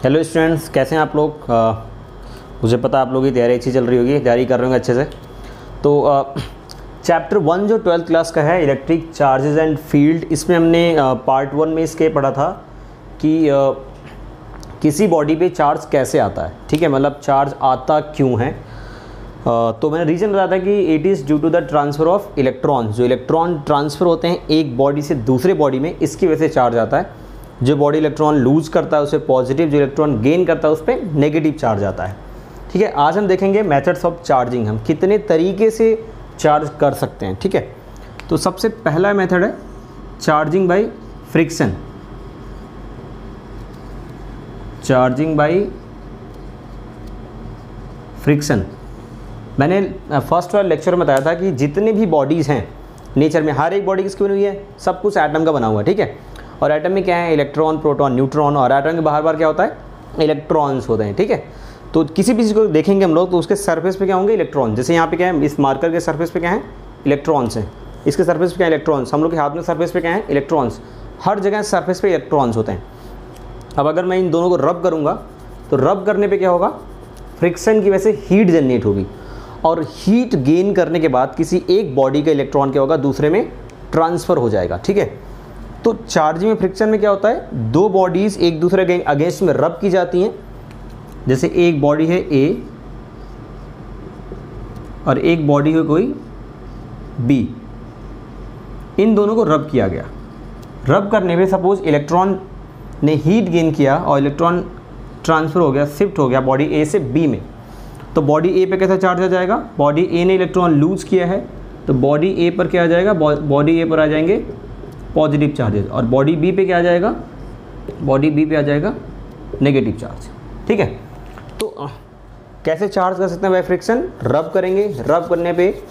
Hello students, कैसे हैं आप लोग। मुझे पता आप लोगों की तैयारी अच्छी चल रही होगी, तैयारी कर रहे होंगे अच्छे से। तो चैप्टर 1 जो 12th क्लास का है, इलेक्ट्रिक चार्जेस एंड फील्ड, इसमें हमने पार्ट 1 में इसके पढ़ा था कि किसी बॉडी पे चार्ज कैसे आता है। ठीक है, मतलब चार्ज आता क्यों है। तो मैंने रीज़न बताया था कि it is due to the transfer of electrons. जो इलेक्ट्रॉन ट्रांसफ़र होते हैं एक बॉडी से दूसरे बॉडी में, इसकी वजह से चार्ज आता है। जो बॉडी इलेक्ट्रॉन लूज़ करता है उस पर पॉजिटिव, जो इलेक्ट्रॉन गेन करता है उस पर नेगेटिव चार्ज आता है। ठीक है, आज हम देखेंगे मेथड्स ऑफ चार्जिंग, हम कितने तरीके से चार्ज कर सकते हैं। ठीक है, तो सबसे पहला मेथड है charging by friction. Charging by friction, मैंने फर्स्ट वाले लेक्चर में बताया था कि जितने भी बॉडीज़ हैं नेचर में, हर एक बॉडी किसकी बनी हुई है, सब कुछ एटम का बना हुआ है। ठीक है, और एटम में क्या है, इलेक्ट्रॉन, प्रोटॉन, न्यूट्रॉन, और एटम के बाहर क्या होता है, इलेक्ट्रॉन्स होते हैं। ठीक है, तो किसी भी चीज़ को देखेंगे हम लोग तो उसके सरफेस पे क्या होंगे, इलेक्ट्रॉन। जैसे यहाँ पे क्या है, इस मार्कर के सरफेस पे क्या है, इलेक्ट्रॉन्स हैं। इसके सरफेस पे क्या है, इलेक्ट्रॉन्स। हम लोग के हाथ में सरफेस पे क्या है, इलेक्ट्रॉन्स। हर जगह सरफेस पे इलेक्ट्रॉन्स होते हैं। अब अगर मैं इन दोनों को रब करूँगा तो रब करने पर क्या होगा, फ्रिक्शन की वजह से हीट जनरेट होगी, और हीट गेन करने के बाद किसी एक बॉडी का इलेक्ट्रॉन क्या होगा, दूसरे में ट्रांसफ़र हो जाएगा। ठीक है, तो चार्जिंग में फ्रिक्शन में क्या होता है, दो बॉडीज़ एक दूसरे के अगेंस्ट में रब की जाती हैं। जैसे एक बॉडी है ए और एक बॉडी है कोई बी, इन दोनों को रब किया गया। रब करने में सपोज इलेक्ट्रॉन ने हीट गेन किया और इलेक्ट्रॉन ट्रांसफ़र हो गया, शिफ्ट हो गया बॉडी ए से बी में, तो बॉडी ए पे कैसा चार्ज आ जाएगा, बॉडी ए ने इलेक्ट्रॉन लूज़ किया है तो बॉडी ए पर क्या आ जाएगा, बॉडी ए पर आ जाएंगे पॉजिटिव चार्जेस, और बॉडी बी पे क्या आ जाएगा, बॉडी बी पे आ जाएगा नेगेटिव चार्ज। ठीक है, तो कैसे चार्ज कर सकते हैं बाय फ्रिक्शन, रब करेंगे। रब करने पे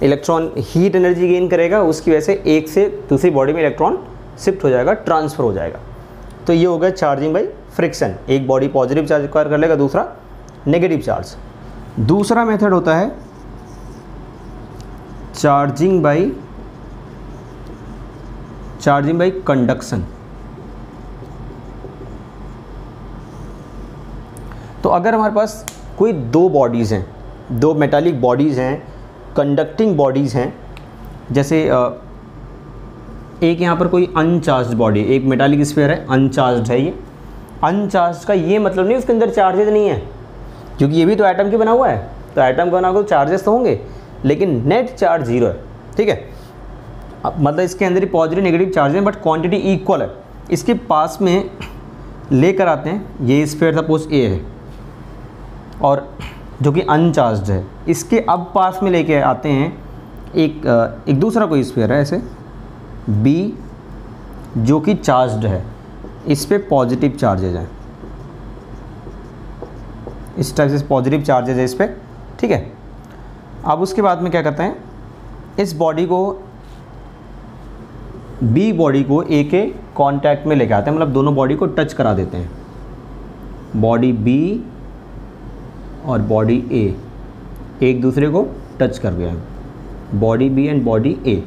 इलेक्ट्रॉन हीट एनर्जी गेन करेगा, उसकी वजह से एक से दूसरी बॉडी में इलेक्ट्रॉन शिफ्ट हो जाएगा, ट्रांसफ़र हो जाएगा। तो ये हो गया चार्जिंग बाय फ्रिक्शन। एक बॉडी पॉजिटिव चार्ज एक्वायर कर लेगा, दूसरा नेगेटिव चार्ज। दूसरा मेथड होता है चार्जिंग बाय कंडक्शन। तो अगर हमारे पास कोई दो बॉडीज़ हैं, दो मेटालिक बॉडीज़ हैं, कंडक्टिंग बॉडीज़ हैं, जैसे एक यहाँ पर कोई अनचार्ज्ड बॉडी, एक मेटालिक स्फीयर है, अनचार्ज्ड है। ये अनचार्ज्ड का ये मतलब नहीं उसके अंदर चार्जेस नहीं है, क्योंकि ये भी तो एटम के बना हुआ है, तो एटम बना हुआ तो चार्जेस तो होंगे, लेकिन नेट चार्ज 0 है। ठीक है, मतलब इसके अंदर ही पॉजिटिव नेगेटिव चार्ज हैं, बट क्वांटिटी इक्वल है। इसके पास में लेकर आते हैं, ये स्फीयर सपोज ए है और जो कि अनचार्ज्ड है, इसके अब पास में लेके आते हैं एक दूसरा कोई स्फीयर है ऐसे बी, जो कि चार्ज्ड है, इस पे पॉजिटिव चार्जेज हैं, इस टाइप से पॉजिटिव चार्जेज है इस पर। ठीक है, अब उसके बाद में क्या करते हैं, इस बॉडी को, बी बॉडी को ए के कांटेक्ट में लेके आते हैं, मतलब दोनों बॉडी को टच करा देते हैं। बॉडी बी और बॉडी ए एक दूसरे को टच कर गया है, बॉडी बी एंड बॉडी ए,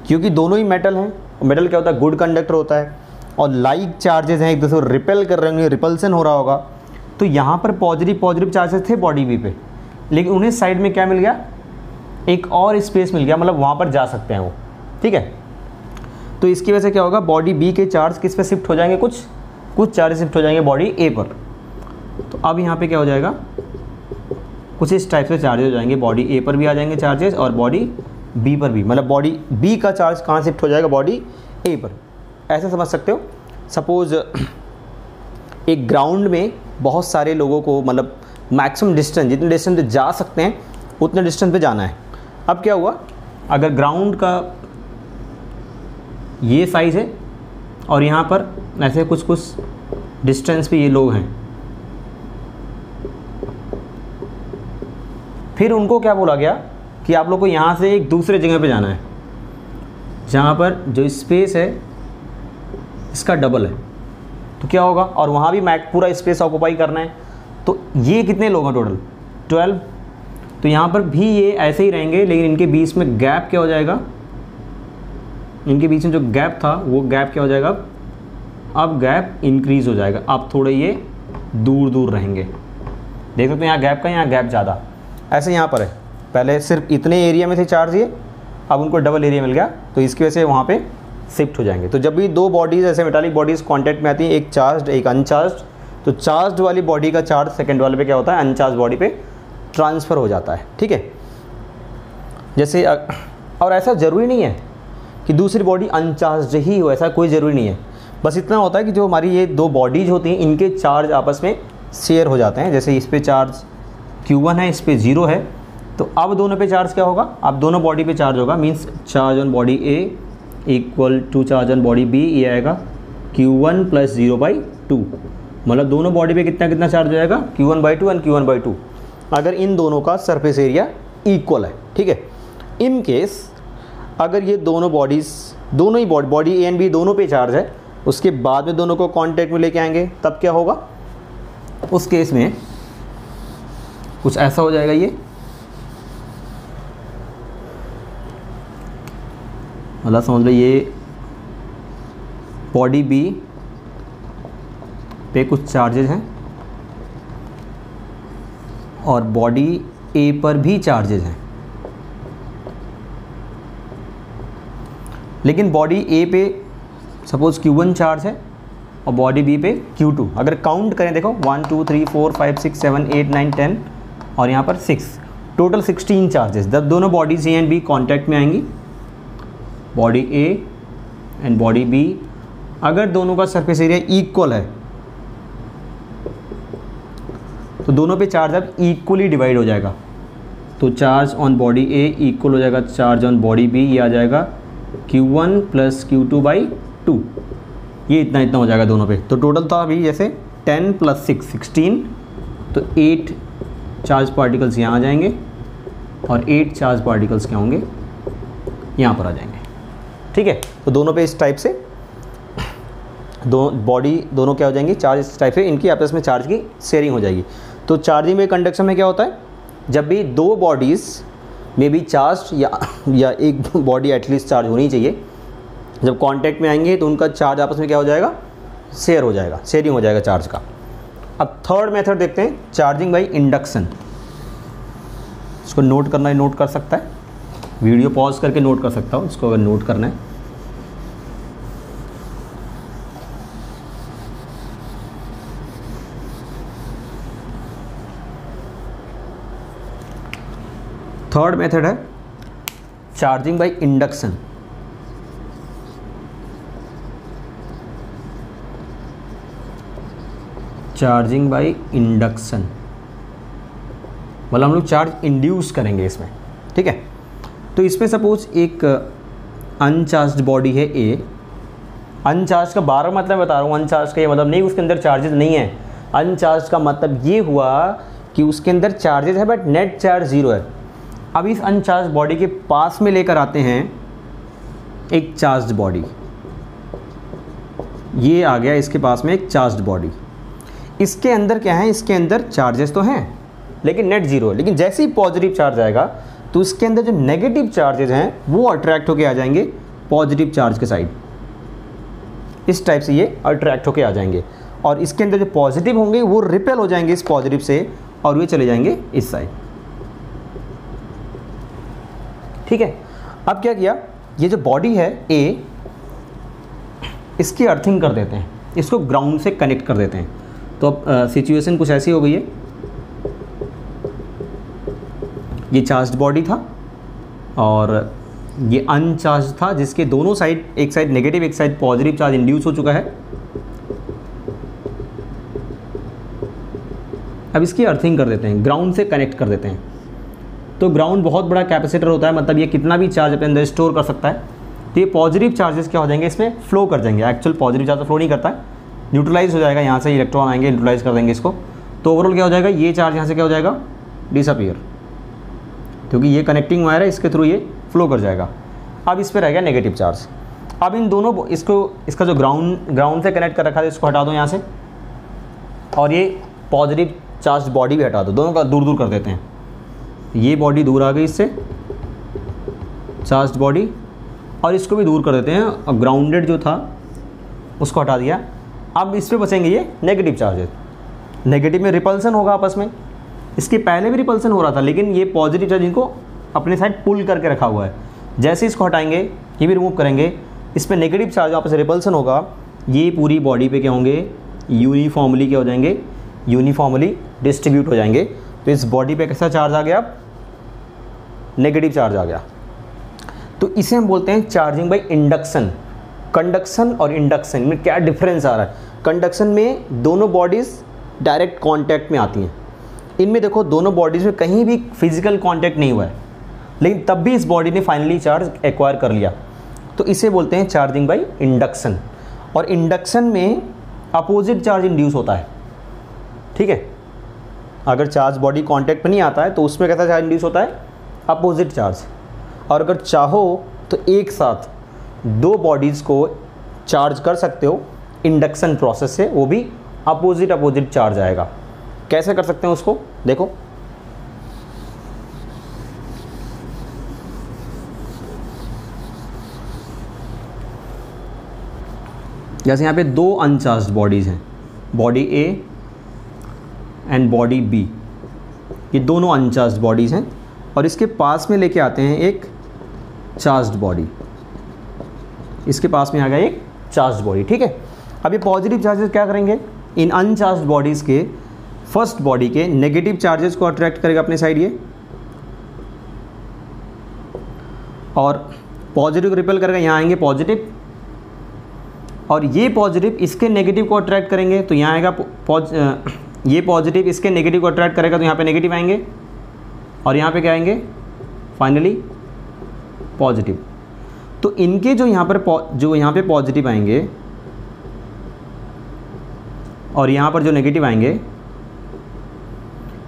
क्योंकि दोनों ही मेटल हैं। मेटल क्या होता है, गुड कंडक्टर होता है, और लाइक चार्जेस हैं, एक दूसरे को रिपेल कर रहे होंगे, रिपल्सन हो रहा होगा। तो यहाँ पर पॉजिटिव चार्जेस थे बॉडी बी पे, लेकिन उन्हें साइड में क्या मिल गया, एक और स्पेस मिल गया, मतलब वहाँ पर जा सकते हैं वो। ठीक है, तो इसकी वजह से क्या होगा, बॉडी बी के चार्ज किस पे शिफ्ट हो जाएंगे, कुछ चार्ज शिफ्ट हो जाएंगे बॉडी ए पर। तो अब यहाँ पे क्या हो जाएगा, कुछ इस टाइप से चार्जेस हो जाएंगे, बॉडी ए पर भी आ जाएंगे चार्जेस और बॉडी बी पर भी, मतलब बॉडी बी का चार्ज कहाँ शिफ्ट हो जाएगा, बॉडी ए पर। ऐसे समझ सकते हो, सपोज एक ग्राउंड में बहुत सारे लोगों को, मतलब मैक्सिमम डिस्टेंस, जितने डिस्टेंस पे जा सकते हैं उतने डिस्टेंस पे जाना है। अब क्या हुआ, अगर ग्राउंड का ये साइज़ है और यहाँ पर ऐसे कुछ डिस्टेंस पे ये लोग हैं, फिर उनको क्या बोला गया कि आप लोग को यहाँ से एक दूसरे जगह पे जाना है, जहाँ पर जो स्पेस है इसका डबल है। तो क्या होगा, और वहाँ भी पूरा स्पेस ऑक्यूपाई करना है। तो ये कितने लोग हैं टोटल, 12। तो यहाँ पर भी ये ऐसे ही रहेंगे, लेकिन इनके बीच में गैप क्या हो जाएगा, इनके बीच में जो गैप था वो गैप क्या हो जाएगा, अब गैप इंक्रीज़ हो जाएगा। अब थोड़े ये दूर दूर रहेंगे। देख सकते हो यहाँ गैप का, यहाँ गैप ज़्यादा। ऐसे यहाँ पर है, पहले सिर्फ इतने एरिया में थे चार्ज ये, अब उनको डबल एरिया मिल गया, तो इसकी वजह से वहाँ पे शिफ्ट हो जाएंगे। तो जब भी दो बॉडीज़ ऐसे मेटालिक बॉडीज़ कांटेक्ट में आती हैं, एक चार्ज एक अनचार्ज, तो चार्ज वाली बॉडी का चार्ज सेकेंड वाले पे क्या होता है, अनचार्ज बॉडी पे ट्रांसफ़र हो जाता है। ठीक है, जैसे और ऐसा ज़रूरी नहीं है कि दूसरी बॉडी अनचार्ज ही हो, ऐसा कोई ज़रूरी नहीं है। बस इतना होता है कि जो हमारी ये दो बॉडीज़ होती हैं इनके चार्ज आपस में शेयर हो जाते हैं। जैसे इस पे चार्ज Q1 है, इस पे 0 है, तो अब दोनों पे चार्ज क्या होगा, अब दोनों बॉडी पे चार्ज होगा, means charge on body A equal to charge on body B, ये आएगा Q1 + 0/2। मतलब दोनों बॉडी पे कितना कितना चार्ज हो जाएगा, Q1/2 और Q1/2, अगर इन दोनों का सरफेस एरिया इक्वल है। ठीक है, इन केस अगर ये दोनों बॉडीज़, दोनों ही बॉडी A एंड B दोनों पे चार्ज है, उसके बाद में दोनों को कांटेक्ट में लेके आएंगे, तब क्या होगा, उस केस में कुछ ऐसा हो जाएगा। ये मतलब समझ लो ये बॉडी B पे कुछ चार्जेस हैं और बॉडी A पर भी चार्जेस हैं, लेकिन बॉडी A पे सपोज Q1 चार्ज है और बॉडी B पे Q2। अगर काउंट करें, देखो 1 2 3 4 5 6 7 8 9 10 और यहाँ पर 6, टोटल 16 चार्जेस। जब दोनों bodies A and B contact में आएंगी, body A and body B, अगर दोनों का सरफेस एरिया इक्वल है तो दोनों पे चार्ज अब इक्वली डिवाइड हो जाएगा। तो charge on body A equal हो जाएगा चार्ज ऑन बॉडी B, ये आ जाएगा Q1 + Q2/2, ये इतना इतना हो जाएगा दोनों पे। तो टोटल था अभी जैसे 10 + 6 16, तो 8 चार्ज पार्टिकल्स यहाँ आ जाएंगे और 8 चार्ज पार्टिकल्स क्या होंगे, यहाँ पर आ जाएंगे। ठीक है, तो दोनों पे इस टाइप से दो बॉडी दोनों क्या हो जाएंगी, चार्ज इस टाइप से, इनकी आपस में चार्ज की शेयरिंग हो जाएगी। तो चार्जिंग में कंडक्शन में क्या होता है, जब भी दो बॉडीज़ में भी चार्ज या एक बॉडी एटलीस्ट चार्ज होनी चाहिए, जब कांटेक्ट में आएंगे तो उनका चार्ज आपस में क्या हो जाएगा, शेयर हो जाएगा, शेयरिंग हो जाएगा चार्ज का। अब थर्ड मेथड देखते हैं, चार्जिंग बाय इंडक्शन। इसको नोट करना है, नोट कर सकता है, वीडियो पॉज करके नोट कर सकता हूँ इसको अगर नोट करना है। थर्ड मेथड है charging by induction. Charging by induction मतलब हम लोग चार्ज इंड्यूस करेंगे इसमें। ठीक है, तो इसमें सपोज एक अनचार्ज बॉडी है A। अनचार्ज का 12 मतलब बता रहा हूँ, अनचार्ज का ये मतलब नहीं उसके अंदर चार्जेस नहीं है। अनचार्ज का मतलब ये हुआ कि उसके अंदर चार्जेस है बट नेट चार्ज 0 है। अब इस अनचार्ज बॉडी के पास में लेकर आते हैं एक चार्ज बॉडी, ये आ गया इसके पास में एक चार्ज बॉडी। इसके अंदर क्या है, इसके अंदर चार्जेस तो हैं लेकिन नेट 0 है। लेकिन जैसे ही पॉजिटिव चार्ज आएगा तो इसके अंदर जो नेगेटिव चार्जेस हैं वो अट्रैक्ट होके आ जाएंगे पॉजिटिव चार्ज के साइड। इस टाइप से ये अट्रैक्ट होके आ जाएंगे और इसके अंदर जो पॉजिटिव होंगे वो रिपेल हो जाएंगे इस पॉजिटिव से और ये चले जाएंगे इस साइड। ठीक है, अब क्या किया, ये जो बॉडी है A, इसकी अर्थिंग कर देते हैं, इसको ग्राउंड से कनेक्ट कर देते हैं। तो अब सिचुएशन कुछ ऐसी हो गई है, ये चार्ज्ड बॉडी था और ये अनचार्ज था जिसके दोनों साइड, एक साइड नेगेटिव एक साइड पॉजिटिव चार्ज इंड्यूस हो चुका है। अब इसकी अर्थिंग कर देते हैं, ग्राउंड से कनेक्ट कर देते हैं। तो ग्राउंड बहुत बड़ा कैपेसिटर होता है, मतलब ये कितना भी चार्ज अपने अंदर स्टोर कर सकता है। तो ये पॉजिटिव चार्जेस क्या हो जाएंगे, इसमें फ्लो कर जाएंगे। एक्चुअल पॉजिटिव चार्ज तो फ्लो नहीं करता है, न्यूट्रलाइज हो जाएगा, यहाँ से इलेक्ट्रॉन आएंगे न्यूट्रलाइज कर देंगे इसको। तो ओवरऑल क्या हो जाएगा, ये चार्ज यहाँ से क्या हो जाएगा, डिसअपीयर, क्योंकि ये कनेक्टिंग वायर है, इसके थ्रू ये फ्लो कर जाएगा। अब इस पर रह गया नेगेटिव चार्ज। अब इन दोनों इसका जो ग्राउंड से कनेक्ट कर रखा है इसको हटा दो यहाँ से, और ये पॉजिटिव चार्ज बॉडी भी हटा दो, दोनों का दूर दूर कर देते हैं। ये बॉडी दूर आ गई इससे, चार्ज बॉडी, और इसको भी दूर कर देते हैं। अब ग्राउंडेड जो था उसको हटा दिया। अब इस पर बचेंगे ये नेगेटिव चार्जेस। नेगेटिव में रिपल्सन होगा आपस में, इसके पहले भी रिपल्सन हो रहा था लेकिन ये पॉजिटिव चार्ज इनको अपने साइड पुल करके रखा हुआ है। जैसे इसको हटाएंगे, ये भी रिमूव करेंगे, इस पर नेगेटिव चार्ज आपस में रिपल्सन होगा, ये पूरी बॉडी पे क्या होंगे, यूनिफॉर्मली क्या हो जाएंगे, यूनिफॉर्मली डिस्ट्रीब्यूट हो जाएंगे। तो इस बॉडी पे कैसा चार्ज आ गया, नेगेटिव चार्ज आ गया। तो इसे हम बोलते हैं चार्जिंग बाय इंडक्शन। कंडक्शन और इंडक्शन में क्या डिफरेंस आ रहा है, कंडक्शन में दोनों बॉडीज़ डायरेक्ट कांटेक्ट में आती हैं, इनमें देखो दोनों बॉडीज़ में कहीं भी फिजिकल कांटेक्ट नहीं हुआ है, लेकिन तब भी इस बॉडी ने फाइनली चार्ज एक्वायर कर लिया। तो इसे बोलते हैं चार्जिंग बाय इंडक्शन। और इंडक्शन में अपोजिट चार्ज इंड्यूस होता है, ठीक है। अगर चार्ज बॉडी कांटेक्ट में नहीं आता है तो उसमें कैसा चार्ज इंड्यूस होता है, अपोजिट चार्ज। और अगर चाहो तो एक साथ दो बॉडीज़ को चार्ज कर सकते हो इंडक्शन प्रोसेस से, वो भी अपोजिट चार्ज आएगा। कैसे कर सकते हैं उसको देखो, जैसे यहाँ पे दो अनचार्ज्ड बॉडीज़ हैं, body A and body B, ये दोनों अनचार्ज्ड बॉडीज़ हैं और इसके पास में लेके आते हैं एक चार्ज्ड बॉडी, इसके पास में आ गया एक चार्ज्ड बॉडी, ठीक है। अब ये पॉजिटिव चार्जेस क्या करेंगे, इन अनचार्ज्ड बॉडीज़ के फर्स्ट बॉडी के नेगेटिव चार्जेस को अट्रैक्ट करेगा अपने साइड ये, और पॉजिटिव रिपेल करेगा, यहाँ आएंगे पॉजिटिव, और ये पॉजिटिव इसके नेगेटिव को अट्रैक्ट करेंगे तो यहाँ आएगा ये पॉजिटिव इसके नेगेटिव को अट्रैक्ट करेगा तो यहाँ पे नेगेटिव आएंगे, और यहाँ पे क्या आएंगे फाइनली पॉजिटिव। तो इनके जो यहाँ पे पॉजिटिव आएंगे और यहाँ पर जो नेगेटिव आएंगे,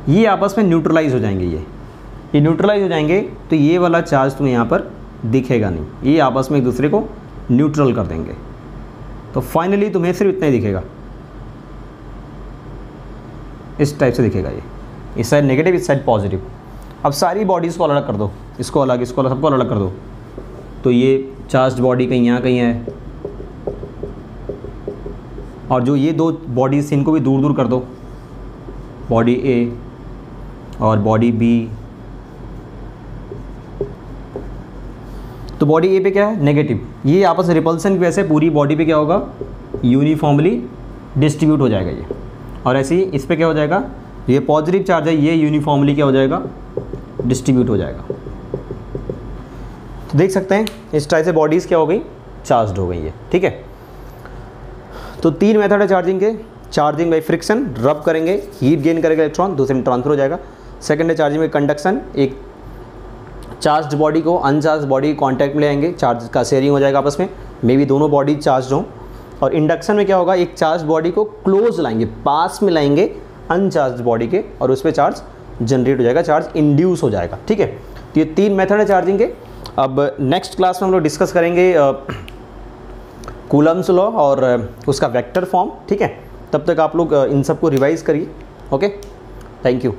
ये आपस में न्यूट्रलाइज हो जाएंगे, ये न्यूट्रलाइज हो जाएंगे, तो ये वाला चार्ज तुम्हें यहाँ पर दिखेगा नहीं, ये आपस में एक दूसरे को न्यूट्रल कर देंगे। तो फाइनली तुम्हें सिर्फ इतना ही दिखेगा, इस टाइप से दिखेगा ये, इस साइड नेगेटिव इस साइड पॉजिटिव। अब सारी बॉडीज़ को अलग कर दो, इसको अलग, इसको अलग, सबको अलग कर दो, तो ये चार्ज्ड बॉडी कहीं यहाँ कहीं है, और जो ये दो बॉडीज़ इनको भी दूर दूर कर दो, बॉडी ए और बॉडी बी। तो बॉडी ए पे क्या है, नेगेटिव, ये आपस में रिपल्सन की वजह से पूरी बॉडी पे क्या होगा, यूनिफॉर्मली डिस्ट्रीब्यूट हो जाएगा ये। और ऐसे ही इस पे क्या हो जाएगा, ये पॉजिटिव चार्ज है, ये यूनिफॉर्मली क्या हो जाएगा, डिस्ट्रीब्यूट हो जाएगा। तो देख सकते हैं इस टाइप से बॉडीज़ क्या हो गई, चार्ज्ड हो गई है, ठीक है। तो तीन मेथड है चार्जिंग के, चार्जिंग बाई फ्रिक्शन, रब करेंगे, हीट गेन करेगा इलेक्ट्रॉन, दूसरे में ट्रांसफर हो जाएगा। सेकंड है चार्जिंग बाई कंडक्शन, एक चार्ज्ड बॉडी को अनचार्ज बॉडी कॉन्टैक्ट में ले आएंगे, चार्ज का शेयरिंग हो जाएगा आपस में, मे बी दोनों बॉडी चार्ज हों। और इंडक्शन में क्या होगा, एक चार्ज बॉडी को क्लोज लाएंगे, पास में लाएंगे अनचार्ज बॉडी के, और उस पर चार्ज जनरेट हो जाएगा, चार्ज इंड्यूस हो जाएगा, ठीक है। तो ये तीन मेथड है चार्जिंग के। अब नेक्स्ट क्लास में हम लोग डिस्कस करेंगे कूलम्स लॉ और उसका वेक्टर फॉर्म, ठीक है। तब तक आप लोग इन सबको रिवाइज करिए, ओके, थैंक यू।